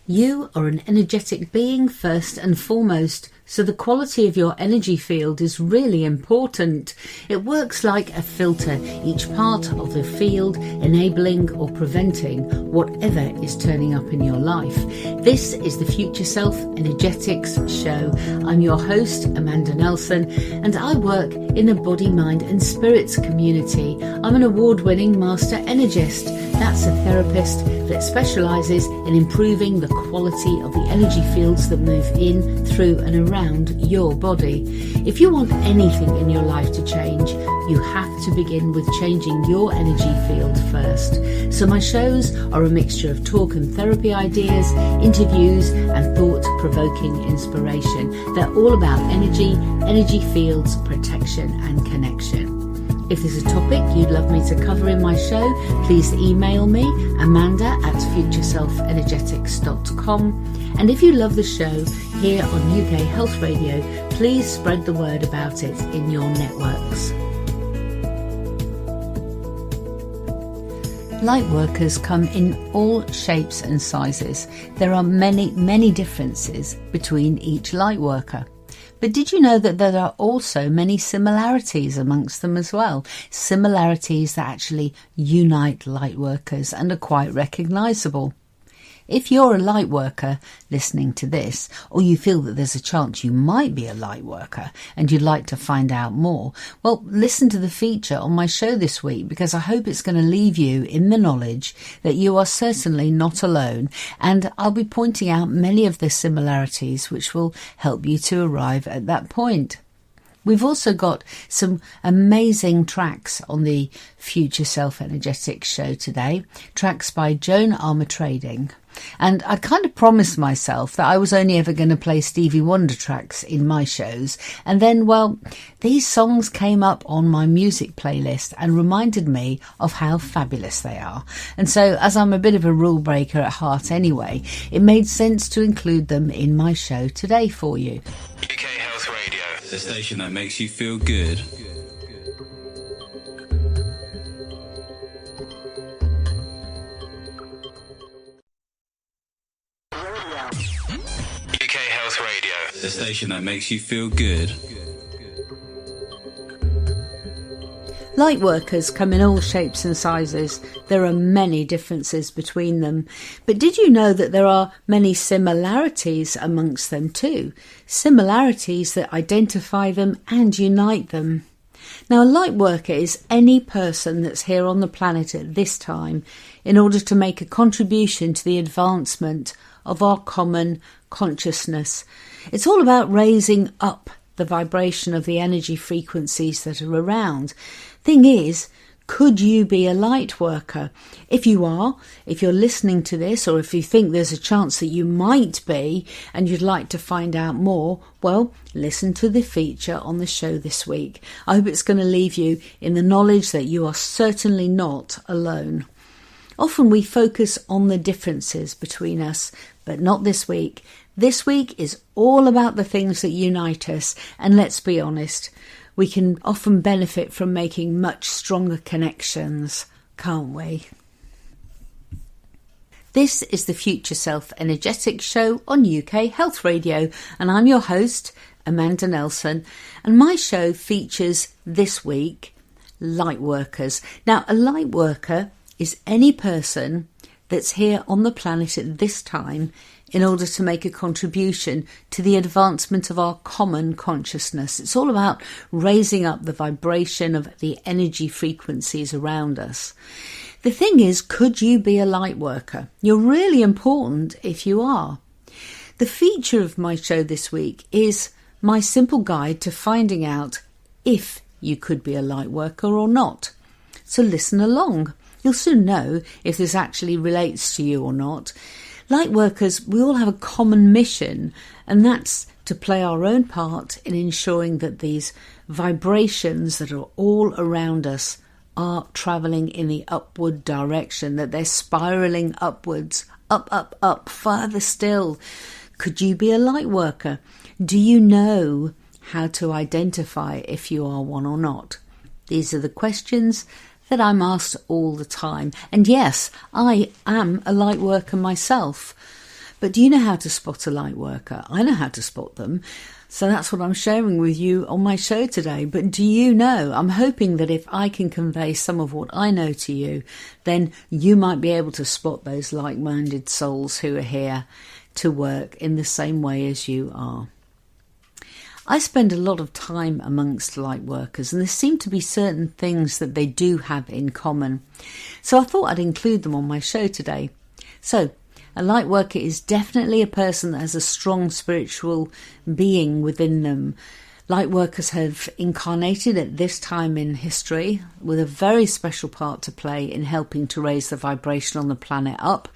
You are an energetic being first and foremost, so the quality of your energy field is really important. It works like a filter, each part of the field enabling or preventing whatever is turning up in your life. This is the Future Self Energetics Show. I'm your host, Amanda Nelson, and I work in the body, mind and spirits community. I'm an award-winning master energist. That's a therapist that specialises in improving the quality of the energy fields that move in, through and around your body. If you want anything in your life to change, you have to begin with changing your energy field first. So my shows are a mixture of talk and therapy ideas, interviews and thought-provoking inspiration. They're all about energy fields, protection and connection. If there's a topic you'd love me to cover in my show, please email me, amanda@futureselfenergetics.com. And if you love the show here on UK Health Radio, please spread the word about it in your networks. Lightworkers come in all shapes and sizes. There are many differences between each lightworker. But did you know that there are also many similarities amongst them as well? Similarities that actually unite lightworkers and are quite recognisable. If you're a lightworker listening to this, or you feel that there's a chance you might be a lightworker and you'd like to find out more, well, listen to the feature on my show this week, because I hope it's going to leave you in the knowledge that you are certainly not alone, and I'll be pointing out many of the similarities which will help you to arrive at that point. We've also got some amazing tracks on the Future Self Energetics show today, tracks by Joan Armatrading. And I kind of promised myself that I was only ever going to play Stevie Wonder tracks in my shows. And then, well, these songs came up on my music playlist and reminded me of how fabulous they are. And so, as I'm a bit of a rule breaker at heart anyway, it made sense to include them in my show today for you. UK Health Radio, the station that makes you feel good. UK Health Radio, the station that makes you feel good. Lightworkers come in all shapes and sizes. There are many differences between them. But did you know that there are many similarities amongst them too? Similarities that identify them and unite them. Now, a lightworker is any person that's here on the planet at this time in order to make a contribution to the advancement of our common consciousness. It's all about raising up the vibration of the energy frequencies that are around. Thing is, could you be a light worker? If you are, if you're listening to this, or if you think there's a chance that you might be and you'd like to find out more, well, listen to the feature on the show this week. I hope it's going to leave you in the knowledge that you are certainly not alone. Often we focus on the differences between us, but not this week. This week is all about the things that unite us, and let's be honest, we can often benefit from making much stronger connections, can't we? This is the Future Self Energetics show on UK Health Radio, and I'm your host, Amanda Nelson, and my show features this week lightworkers. Now, a lightworker is any person that's here on the planet at this time in order to make a contribution to the advancement of our common consciousness. It's all about raising up the vibration of the energy frequencies around us. The thing is, could you be a light worker? You're really important if you are. The feature of my show this week is my simple guide to finding out if you could be a light worker or not. So listen along. You'll soon know if this actually relates to you or not. Lightworkers, we all have a common mission, and that's to play our own part in ensuring that these vibrations that are all around us are travelling in the upward direction, that they're spiralling upwards, up, further still. Could you be a lightworker? Do you know how to identify if you are one or not? These are the questions that I'm asked all the time. And yes, I am a light worker myself. But do you know how to spot a light worker? I know how to spot them. So that's what I'm sharing with you on my show today. But do you know? I'm hoping that if I can convey some of what I know to you, then you might be able to spot those like-minded souls who are here to work in the same way as you are. I spend a lot of time amongst light workers, and there seem to be certain things that they do have in common. So I thought I'd include them on my show today. So, a light worker is definitely a person that has a strong spiritual being within them. Light workers have incarnated at this time in history with a very special part to play in helping to raise the vibration on the planet up.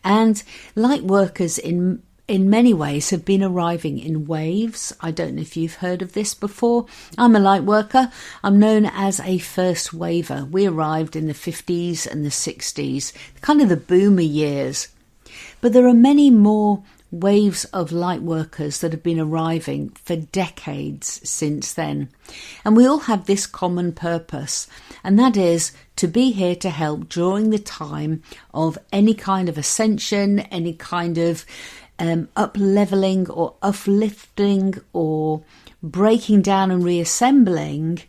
And light workers in many ways have been arriving in waves. I don't know if you've heard of this before. I'm a light worker. I'm known as a first waver. We arrived in the 50s and the 60s, kind of the boomer years. But there are many more waves of light workers that have been arriving for decades since then. And we all have this common purpose, and that is to be here to help during the time of any kind of ascension, any kind of up-leveling or uplifting or breaking down and reassembling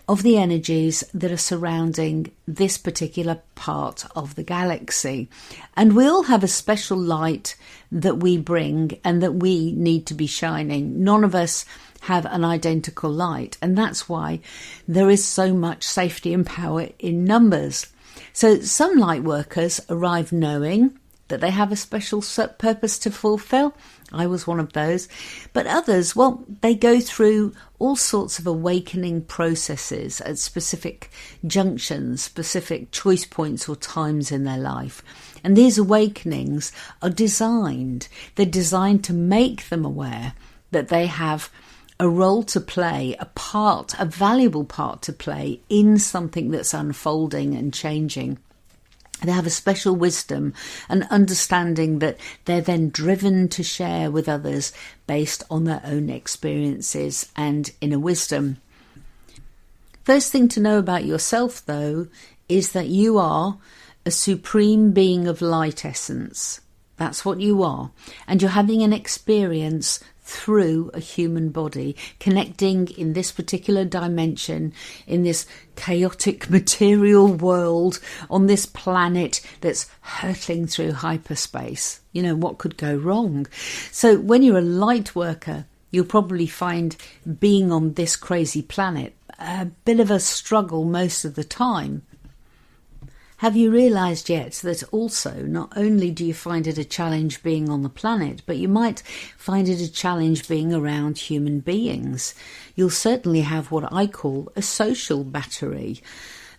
of the energies that are surrounding this particular part of the galaxy. And we all have a special light that we bring and that we need to be shining. None of us have an identical light, and that's why there is so much safety and power in numbers. So some light workers arrive knowing that they have a special purpose to fulfill. I was one of those. But others, well, they go through all sorts of awakening processes at specific junctions, specific choice points or times in their life. And these awakenings are designed. They're designed to make them aware that they have a role to play, a valuable part to play in something that's unfolding and changing. They have a special wisdom and understanding that they're then driven to share with others based on their own experiences and inner wisdom. First thing to know about yourself, though, is that you are a supreme being of light essence. That's what you are. And you're having an experience through a human body, connecting in this particular dimension, in this chaotic material world, on this planet that's hurtling through hyperspace. You know, what could go wrong? So when you're a light worker, you'll probably find being on this crazy planet a bit of a struggle most of the time. Have you realised yet that also not only do you find it a challenge being on the planet, but you might find it a challenge being around human beings? You'll certainly have what I call a social battery.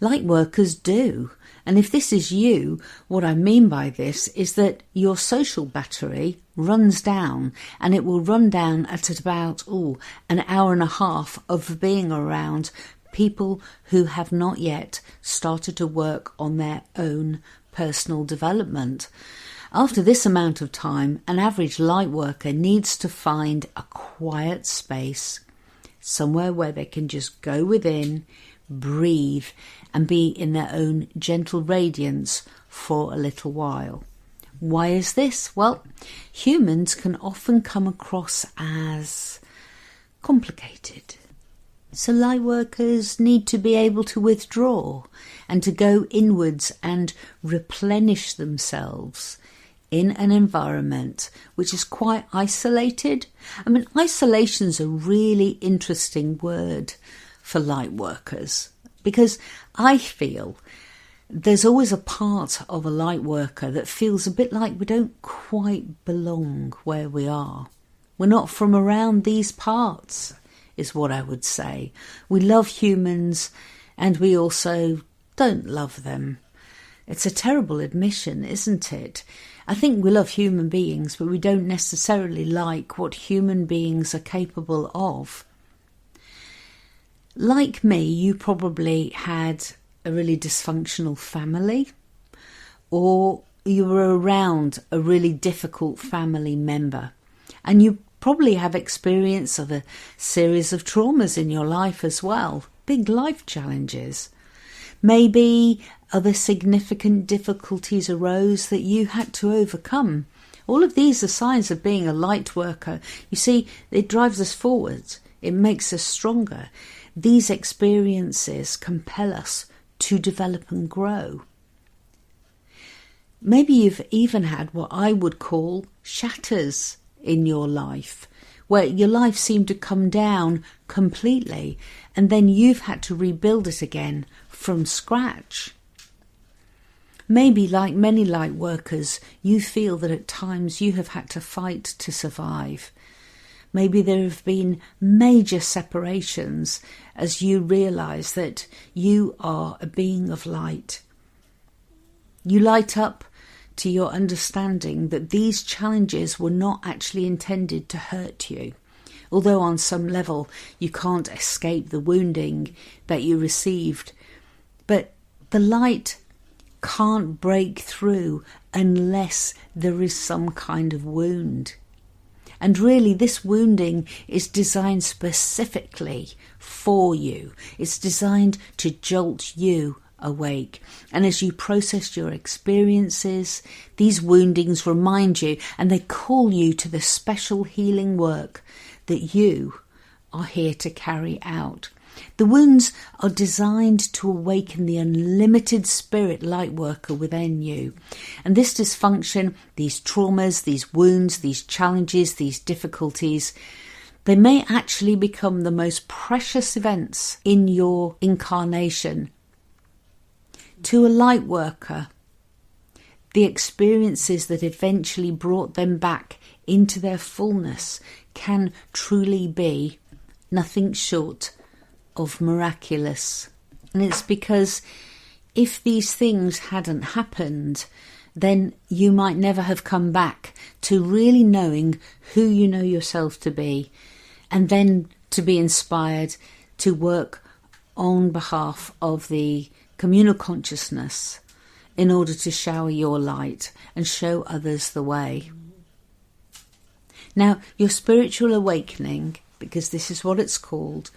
Light workers do. And if this is you, what I mean by this is that your social battery runs down, and it will run down at about an hour and a half of being around people who have not yet started to work on their own personal development. After this amount of time, an average light worker needs to find a quiet space, somewhere where they can just go within, breathe, and be in their own gentle radiance for a little while. Why is this? Well, humans can often come across as complicated. So light workers need to be able to withdraw and to go inwards and replenish themselves in an environment which is quite isolated. I mean, isolation's a really interesting word for light workers, because I feel there's always a part of a light worker that feels a bit like we don't quite belong where we are. We're not from around these parts, is what I would say. We love humans, and we also don't love them. It's a terrible admission, isn't it? I think we love human beings, but we don't necessarily like what human beings are capable of. Like me, you probably had a really dysfunctional family, or you were around a really difficult family member, and you probably have experience of a series of traumas in your life as well, big life challenges. Maybe other significant difficulties arose that you had to overcome, All of these are signs of being a light worker. You see, it drives us forwards. It makes us stronger. These experiences compel us to develop and grow. Maybe you've even had what I would call shatters in your life, where your life seemed to come down completely, and then you've had to rebuild it again from scratch. Maybe, like many light workers, you feel that at times you have had to fight to survive. Maybe there have been major separations as you realise that you are a being of light. You light up to your understanding that these challenges were not actually intended to hurt you. Although on some level you can't escape the wounding that you received. But the light can't break through unless there is some kind of wound. And really, this wounding is designed specifically for you. It's designed to jolt you awake. And as you process your experiences, these woundings remind you and they call you to the special healing work that you are here to carry out. The wounds are designed to awaken the unlimited spirit light worker within you. And this dysfunction, these traumas, these wounds, these challenges, these difficulties, they may actually become the most precious events in your incarnation. To a light worker, the experiences that eventually brought them back into their fullness can truly be nothing short of miraculous. And it's because if these things hadn't happened, then you might never have come back to really knowing who you know yourself to be, and then to be inspired to work on behalf of the communal consciousness in order to shower your light and show others the way. Now, your spiritual awakening, because this is what it's called,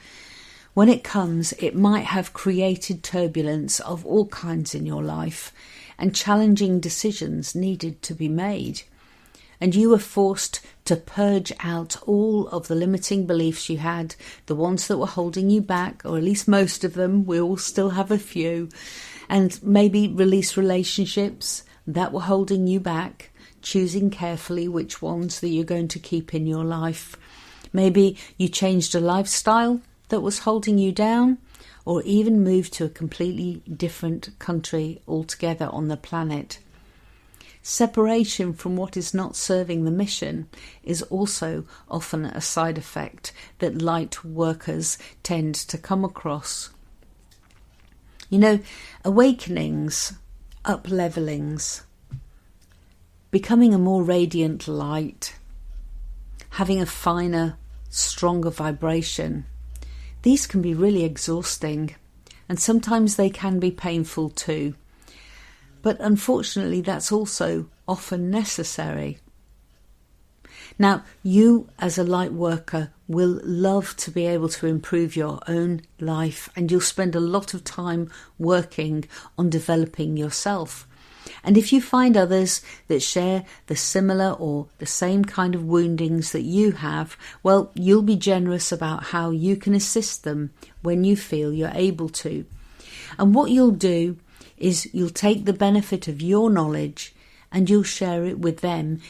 when it comes, it might have created turbulence of all kinds in your life and challenging decisions needed to be made. And you were forced to purge out all of the limiting beliefs you had, the ones that were holding you back, or at least most of them. We all still have a few. And maybe release relationships that were holding you back, choosing carefully which ones that you're going to keep in your life. Maybe you changed a lifestyle that was holding you down, or even moved to a completely different country altogether on the planet. Separation from what is not serving the mission is also often a side effect that light workers tend to come across. You know, awakenings, up-levelings, becoming a more radiant light, having a finer, stronger vibration, these can be really exhausting, and sometimes they can be painful too. But unfortunately, that's also often necessary. Now, you as a light worker will love to be able to improve your own life, and you'll spend a lot of time working on developing yourself. And if you find others that share the similar or the same kind of woundings that you have, well, you'll be generous about how you can assist them when you feel you're able to. And what you'll do is you'll take the benefit of your knowledge and you'll share it with them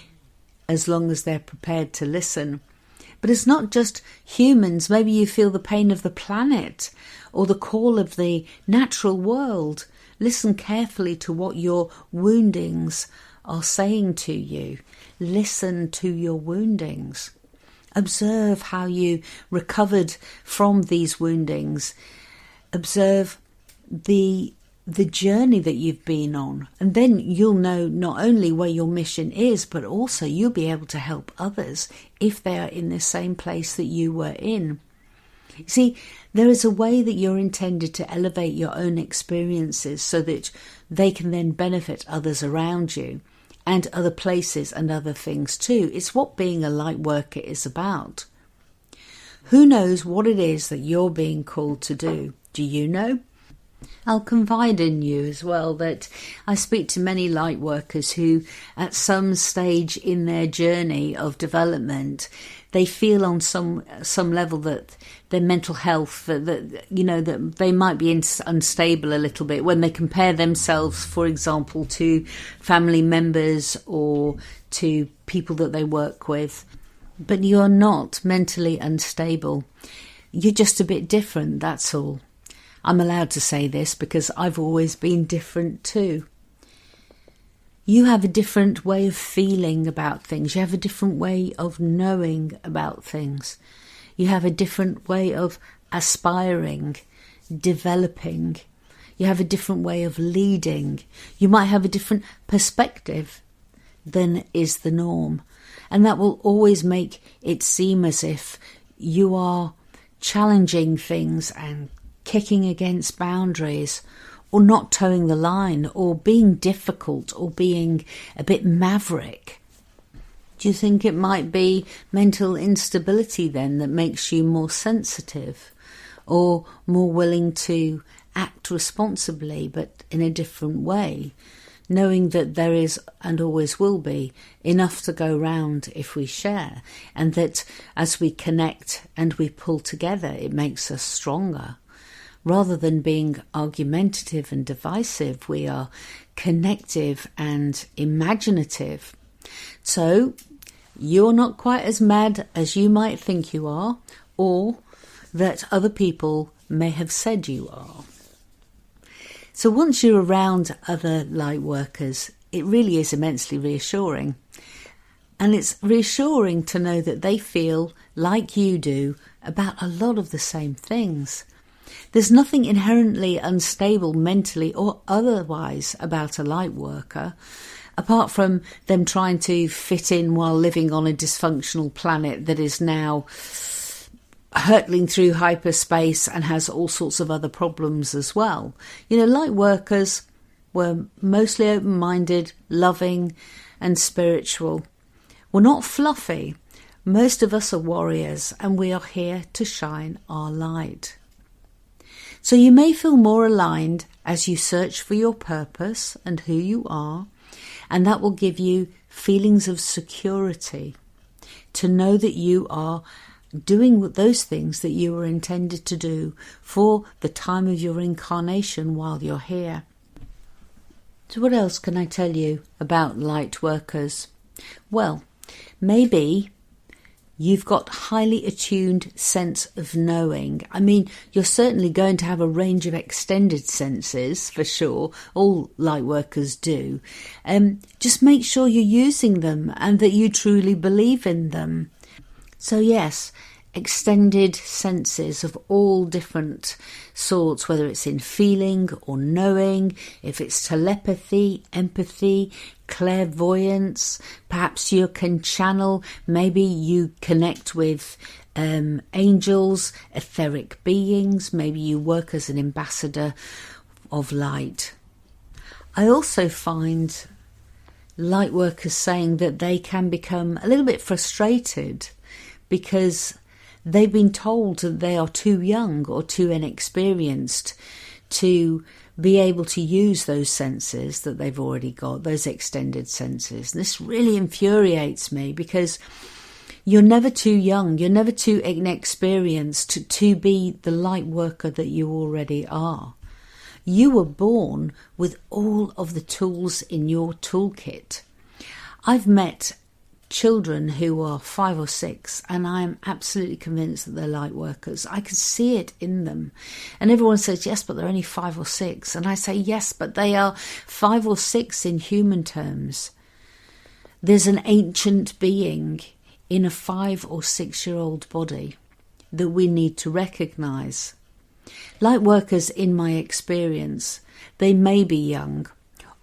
as long as they're prepared to listen. But it's not just humans. Maybe you feel the pain of the planet or the call of the natural world. Listen carefully to what your woundings are saying to you. Listen to your woundings. Observe how you recovered from these woundings. Observe the journey that you've been on. And then you'll know not only where your mission is, but also you'll be able to help others if they are in the same place that you were in. See, there is a way that you're intended to elevate your own experiences so that they can then benefit others around you and other places and other things too. It's what being a light worker is about. Who knows what it is that you're being called to do? Do you know? I'll confide in you as well that I speak to many light workers who at some stage in their journey of development, they feel on some level that their mental health, that they might be unstable a little bit when they compare themselves, for example, to family members or to people that they work with. But you're not mentally unstable. You're just a bit different, that's all. I'm allowed to say this because I've always been different too. You have a different way of feeling about things. You have a different way of knowing about things. You have a different way of aspiring, developing. You have a different way of leading. You might have a different perspective than is the norm. And that will always make it seem as if you are challenging things and kicking against boundaries, or not towing the line, or being difficult, or being a bit maverick. Do you think it might be mental instability then that makes you more sensitive, or more willing to act responsibly but in a different way, knowing that there is and always will be enough to go round if we share, and that as we connect and we pull together it makes us stronger? Rather than being argumentative and divisive, we are connective and imaginative. So you're not quite as mad as you might think you are, or that other people may have said you are. So once you're around other light workers, it really is immensely reassuring. And it's reassuring to know that they feel like you do about a lot of the same things. There's nothing inherently unstable mentally or otherwise about a light worker, apart from them trying to fit in while living on a dysfunctional planet that is now hurtling through hyperspace and has all sorts of other problems as well. Light workers were mostly open-minded, loving and spiritual. We're not fluffy. Most of us are warriors, and we are here to shine our light. So you may feel more aligned as you search for your purpose and who you are, and that will give you feelings of security to know that you are doing those things that you were intended to do for the time of your incarnation while you're here. So what else can I tell you about light workers? Well, maybe you've got highly attuned sense of knowing. I mean, you're certainly going to have a range of extended senses, for sure. All light workers do. Just make sure you're using them and that you truly believe in them. So yes, extended senses of all different sorts, whether it's in feeling or knowing, if it's telepathy, empathy, clairvoyance, perhaps you can channel, maybe you connect with angels, etheric beings, maybe you work as an ambassador of light. I also find light workers saying that they can become a little bit frustrated because they've been told that they are too young or too inexperienced to be able to use those senses that they've already got, those extended senses. And this really infuriates me because you're never too young, you're never too inexperienced to be the light worker that you already are. You were born with all of the tools in your toolkit. I've met children who are 5 or 6, and I am absolutely convinced that they're light workers. I can see it in them. And everyone says, yes, but they're only 5 or 6. And I say, yes, but they are 5 or 6 in human terms. There's an ancient being in a 5 or 6-year-old body that we need to recognise. Light workers, in my experience, they may be young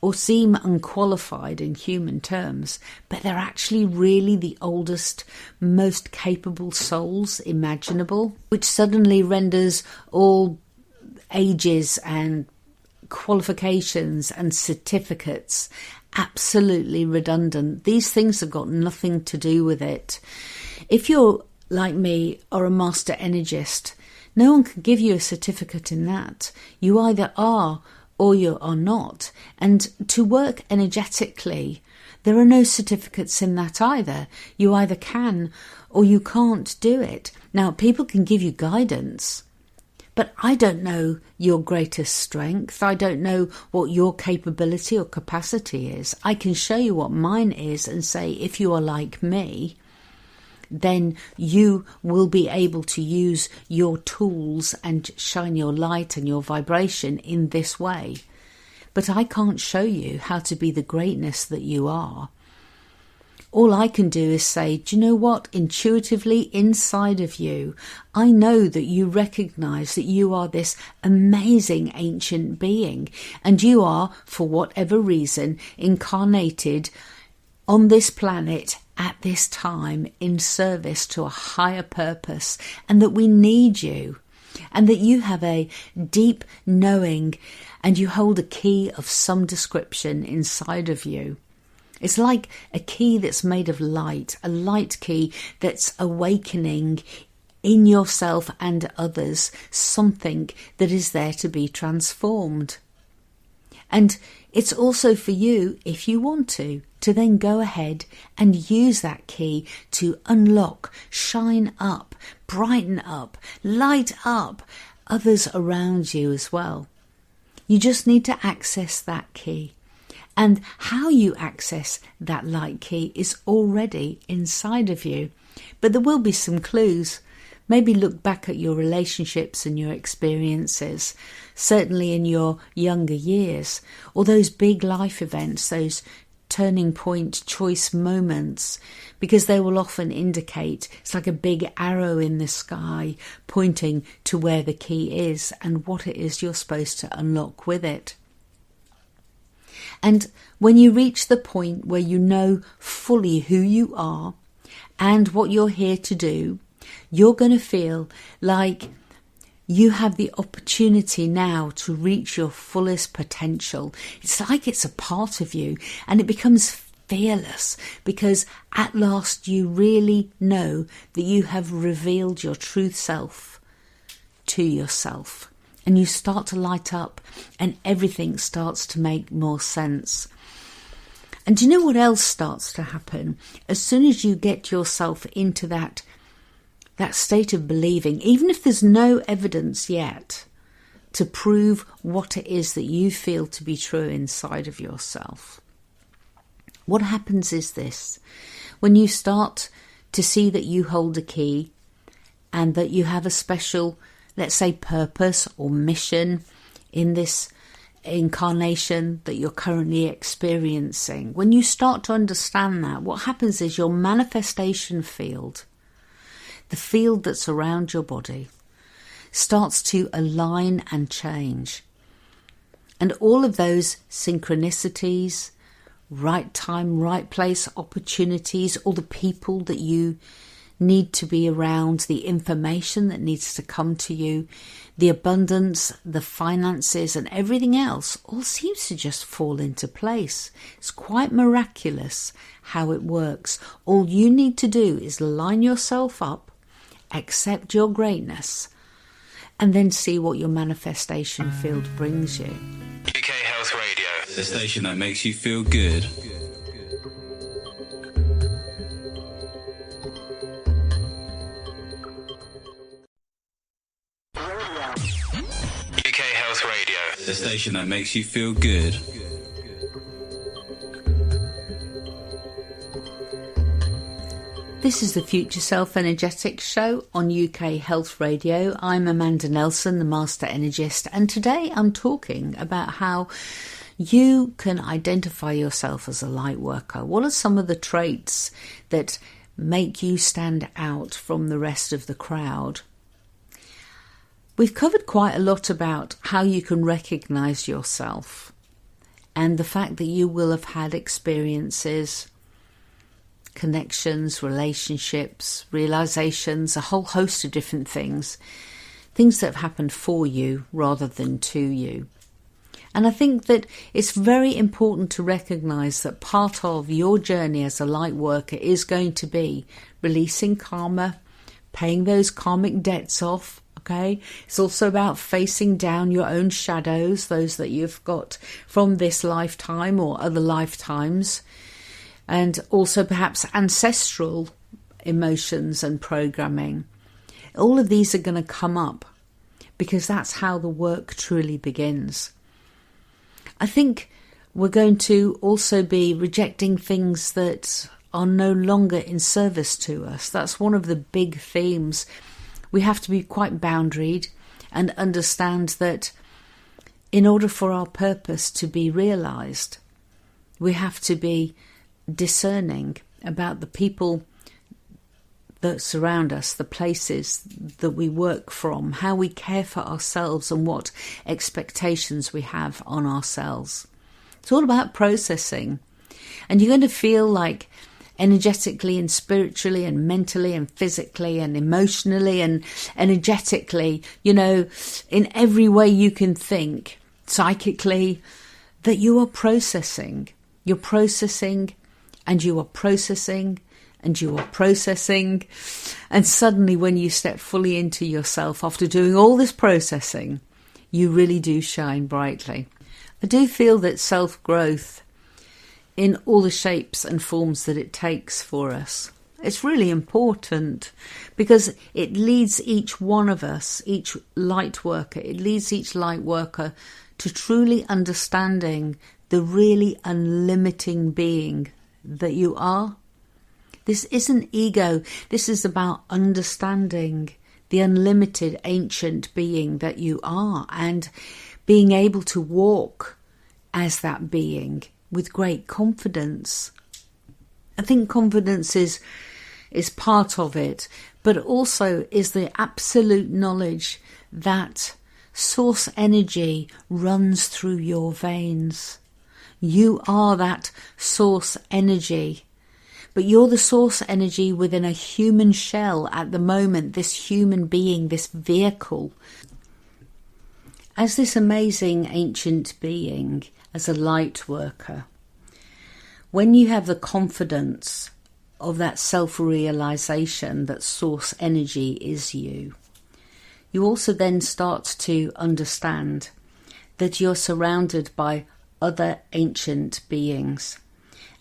or seem unqualified in human terms, but they're actually really the oldest, most capable souls imaginable, which suddenly renders all ages and qualifications and certificates absolutely redundant. These things have got nothing to do with it. If you're, like me, or a master energist, No one can give you a certificate in that. You either are or you are not. And to work energetically, there are no certificates in that either. You either can or you can't do it. Now, people can give you guidance, but I don't know your greatest strength. I don't know what your capability or capacity is. I can show you what mine is and say, if you are like me, then you will be able to use your tools and shine your light and your vibration in this way. But I can't show you how to be the greatness that you are. All I can do is say, do you know what? Intuitively inside of you, I know that you recognize that you are this amazing ancient being, and you are, for whatever reason, incarnated on this planet at this time in service to a higher purpose, and that we need you, and that you have a deep knowing and you hold a key of some description inside of you. It's like a key that's made of light, a light key that's awakening in yourself and others something that is there to be transformed. And it's also for you, if you want to then go ahead and use that key to unlock, shine up, brighten up, light up others around you as well. You just need to access that key. And how you access that light key is already inside of you. But there will be some clues. Maybe look back at your relationships and your experiences, certainly in your younger years, or those big life events, those turning point choice moments, because they will often indicate, it's like a big arrow in the sky pointing to where the key is and what it is you're supposed to unlock with it. And when you reach the point where you know fully who you are and what you're here to do, you're going to feel like you have the opportunity now to reach your fullest potential. It's like it's a part of you, and it becomes fearless because at last you really know that you have revealed your true self to yourself. And you start to light up and everything starts to make more sense. And do you know what else starts to happen? As soon as you get yourself into that state of believing, even if there's no evidence yet to prove what it is that you feel to be true inside of yourself, what happens is this. When you start to see that you hold a key and that you have a special, let's say, purpose or mission in this incarnation that you're currently experiencing, when you start to understand that, what happens is your manifestation field, the field that's around your body, starts to align and change. And all of those synchronicities, right time, right place opportunities, all the people that you need to be around, the information that needs to come to you, the abundance, the finances and everything else all seems to just fall into place. It's quite miraculous how it works. All you need to do is line yourself up, accept your greatness, and then see what your manifestation field brings you. UK Health Radio, the station that makes you feel good. UK Health Radio, the station that makes you feel good. This is the Future Self Energetics Show on UK Health Radio. I'm Amanda Nelson, the Master Energist, and today I'm talking about how you can identify yourself as a light worker. What are some of the traits that make you stand out from the rest of the crowd? We've covered quite a lot about how you can recognise yourself and the fact that you will have had experiences, connections, relationships, realizations, a whole host of different things that have happened for you rather than to you. And I think that it's very important to recognise that part of your journey as a light worker is going to be releasing karma, paying those karmic debts off Okay, it's also about facing down your own shadows, those that you've got from this lifetime or other lifetimes, and also perhaps ancestral emotions and programming. All of these are going to come up because that's how the work truly begins. I think we're going to also be rejecting things that are no longer in service to us. That's one of the big themes. We have to be quite boundaried and understand that in order for our purpose to be realised, we have to be discerning about the people that surround us, the places that we work from, how we care for ourselves and what expectations we have on ourselves. It's all about processing. And you're going to feel like energetically and spiritually and mentally and physically and emotionally and energetically, in every way you can think, psychically, that you are processing. You're processing and you are processing and you are processing. And suddenly when you step fully into yourself after doing all this processing, you really do shine brightly. I do feel that self-growth in all the shapes and forms that it takes for us, it's really important because it leads each one of us, each light worker, it leads each light worker to truly understanding the really unlimiting being that you are. This isn't ego. This is about understanding the unlimited ancient being that you are and being able to walk as that being with great confidence. I think confidence is part of it, but also is the absolute knowledge that source energy runs through your veins. You are that source energy. But you're the source energy within a human shell at the moment, this human being, this vehicle. As this amazing ancient being, as a light worker, when you have the confidence of that self-realization that source energy is you, you also then start to understand that you're surrounded by other ancient beings.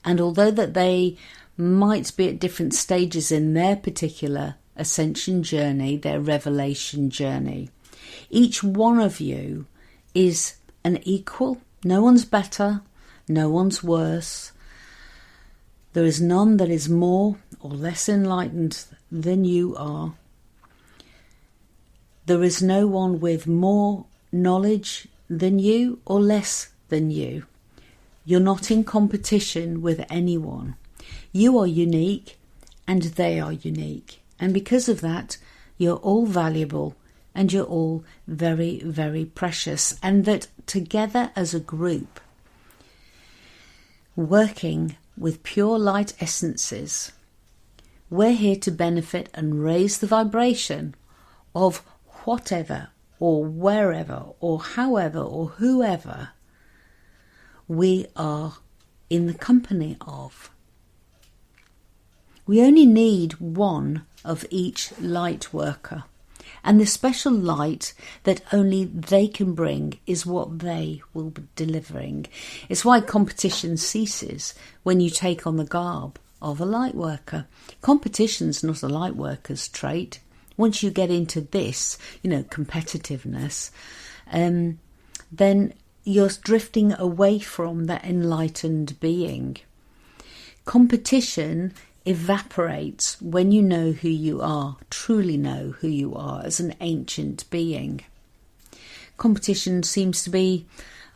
And although that they might be at different stages in their particular ascension journey, their revelation journey, each one of you is an equal. No one's better, no one's worse. There is none that is more or less enlightened than you are. There is no one with more knowledge than you or less than you. You're not in competition with anyone. You are unique and they are unique. And because of that, you're all valuable and you're all very, very precious. And that together as a group, working with pure light essences, we're here to benefit and raise the vibration of whatever or wherever or however or whoever we are in the company of. We only need one of each light worker, and the special light that only they can bring is what they will be delivering. It's why competition ceases when you take on the garb of a light worker. Competition's not a light worker's trait. Once you get into this, competitiveness, then you're drifting away from that enlightened being. Competition evaporates when you know who you are, truly know who you are as an ancient being. Competition seems to be,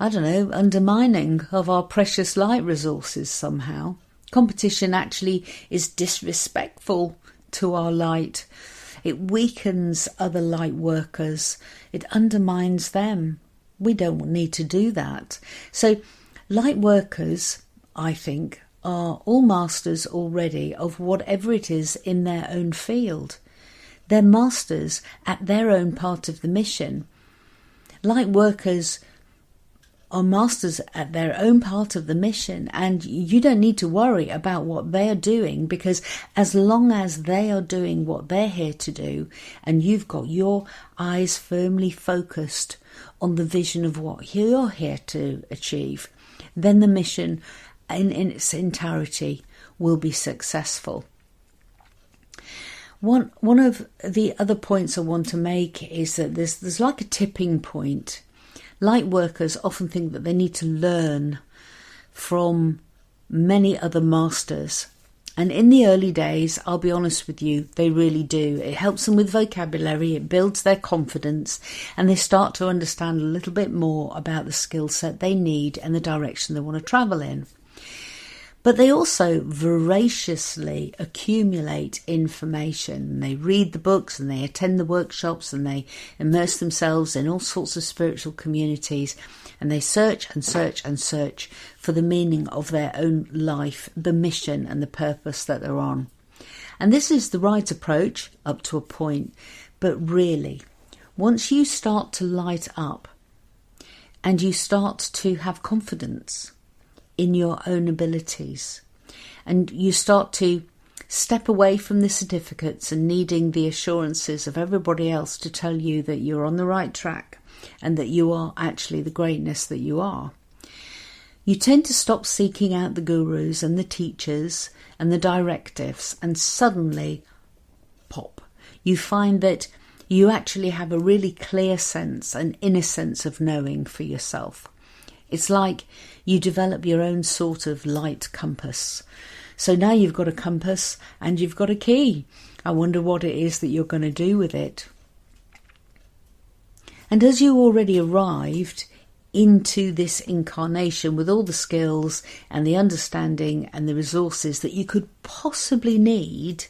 undermining of our precious light resources somehow. Competition actually is disrespectful to our light. It weakens other light workers. It undermines them. We don't need to do that. So light workers, I think, are all masters already of whatever it is in their own field. They're masters at their own part of the mission. Light workers are masters at their own part of the mission, and you don't need to worry about what they are doing, because as long as they are doing what they're here to do and you've got your eyes firmly focused on the vision of what you're here to achieve, then the mission in its entirety will be successful. One of the other points I want to make is that there's like a tipping point. Light workers often think that they need to learn from many other masters. And in the early days, I'll be honest with you, they really do. It helps them with vocabulary, it builds their confidence, and they start to understand a little bit more about the skill set they need and the direction they want to travel in. But they also voraciously accumulate information. They read the books and they attend the workshops and they immerse themselves in all sorts of spiritual communities, and they search and search and search for the meaning of their own life, the mission and the purpose that they're on. And this is the right approach up to a point. But really, once you start to light up and you start to have confidence in your own abilities, and you start to step away from the certificates and needing the assurances of everybody else to tell you that you're on the right track and that you are actually the greatness that you are, you tend to stop seeking out the gurus and the teachers and the directives, and suddenly, pop, you find that you actually have a really clear sense, an inner sense of knowing for yourself. It's like you develop your own sort of light compass. So now you've got a compass and you've got a key. I wonder what it is that you're going to do with it. And as you already arrived into this incarnation with all the skills and the understanding and the resources that you could possibly need,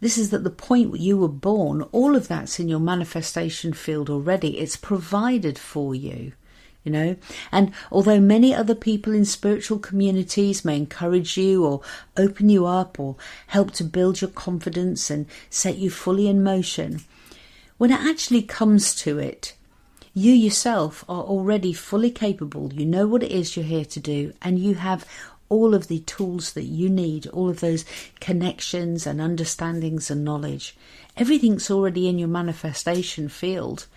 this is at the point where you were born. All of that's in your manifestation field already. It's provided for you. You know, and although many other people in spiritual communities may encourage you or open you up or help to build your confidence and set you fully in motion, when it actually comes to it, you yourself are already fully capable. You know what it is you're here to do, and you have all of the tools that you need, all of those connections and understandings and knowledge. Everything's already in your manifestation field.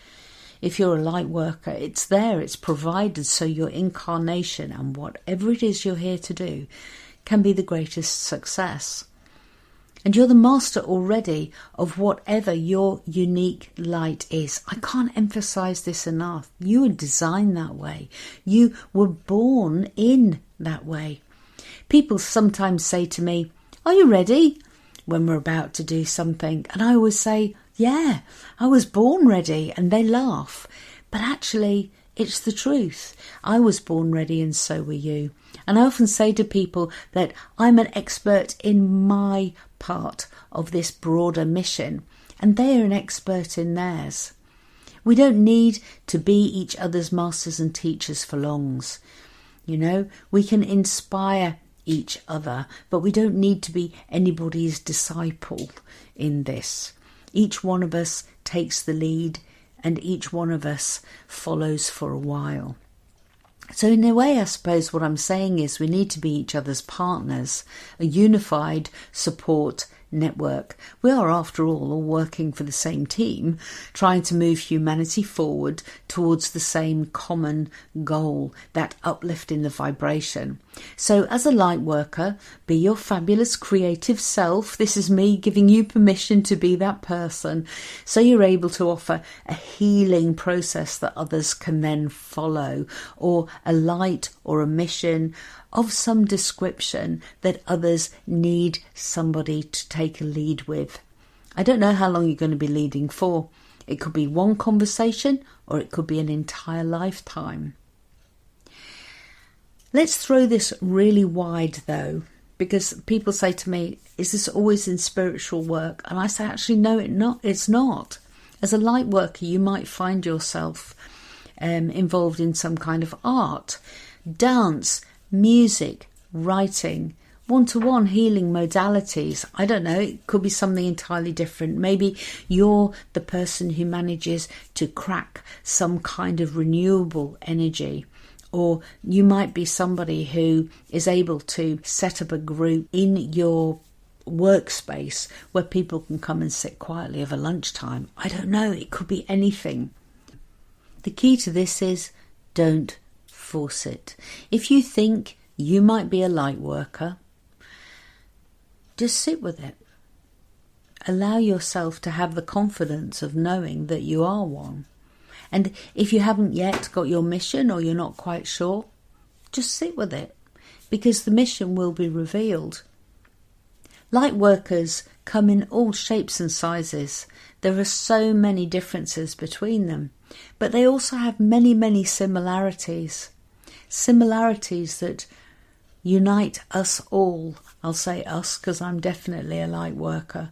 If you're a light worker, it's there, it's provided, so your incarnation and whatever it is you're here to do can be the greatest success. And you're the master already of whatever your unique light is. I can't emphasize this enough. You were designed that way. You were born in that way. People sometimes say to me, "Are you ready?" when we're about to do something. And I always say, "Yeah, I was born ready," and they laugh. But actually, it's the truth. I was born ready and so were you. And I often say to people that I'm an expert in my part of this broader mission, and they are an expert in theirs. We don't need to be each other's masters and teachers for longs. You know, we can inspire each other, but we don't need to be anybody's disciple in this. Each one of us takes the lead and each one of us follows for a while. So in a way, I suppose what I'm saying is we need to be each other's partners, a unified support network. We are, after all working for the same team, trying to move humanity forward towards the same common goal, that uplift in the vibration. So as a light worker, be your fabulous creative self. This is me giving you permission to be that person, so you're able to offer a healing process that others can then follow, or a light or a mission of some description that others need somebody to take a lead with. I don't know how long you're going to be leading for. It could be one conversation or it could be an entire lifetime. Let's throw this really wide though, because people say to me, "Is this always in spiritual work?" And I say, actually, no, it's not. As a light worker, you might find yourself involved in some kind of art, dance, music, writing, one-to-one healing modalities. I don't know, it could be something entirely different. Maybe you're the person who manages to crack some kind of renewable energy. Or you might be somebody who is able to set up a group in your workspace where people can come and sit quietly over lunchtime. I don't know, it could be anything. The key to this is don't force it. If you think you might be a light worker, just sit with it. Allow yourself to have the confidence of knowing that you are one. And if you haven't yet got your mission or you're not quite sure, just sit with it, because the mission will be revealed. Light workers come in all shapes and sizes. There are so many differences between them, but they also have many, many similarities. Similarities that unite us all. I'll say us because I'm definitely a light worker.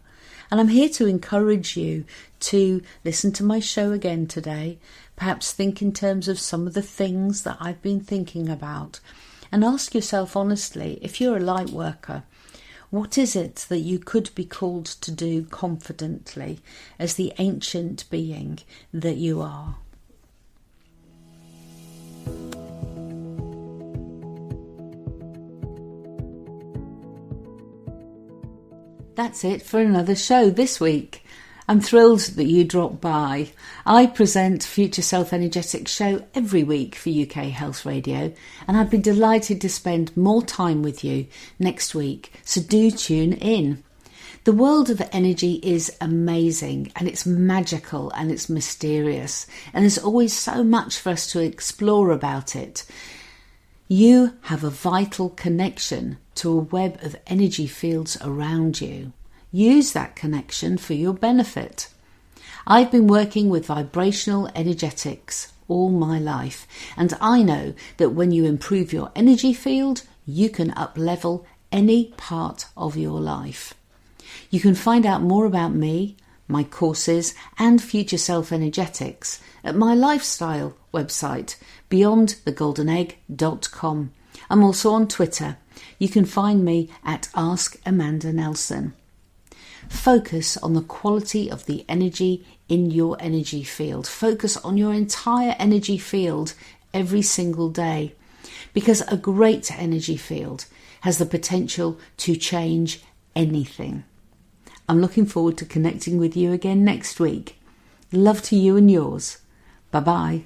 And I'm here to encourage you to listen to my show again today, perhaps think in terms of some of the things that I've been thinking about, and ask yourself honestly, if you're a light worker, what is it that you could be called to do confidently as the ancient being that you are? That's it for another show this week. I'm thrilled that you dropped by. I present Future Self Energetic Show every week for UK Health Radio, and I'd be delighted to spend more time with you next week, so do tune in. The world of energy is amazing, and it's magical and it's mysterious, and there's always so much for us to explore about it. You have a vital connection to a web of energy fields around you. Use that connection for your benefit. I've been working with vibrational energetics all my life, and I know that when you improve your energy field, you can up-level any part of your life. You can find out more about me, my courses, and Future Self Energetics at my lifestyle website, beyondthegoldenegg.com. I'm also on Twitter. You can find me at Ask Amanda Nelson. Focus on the quality of the energy in your energy field. Focus on your entire energy field every single day, because a great energy field has the potential to change anything. I'm looking forward to connecting with you again next week. Love to you and yours. Bye-bye.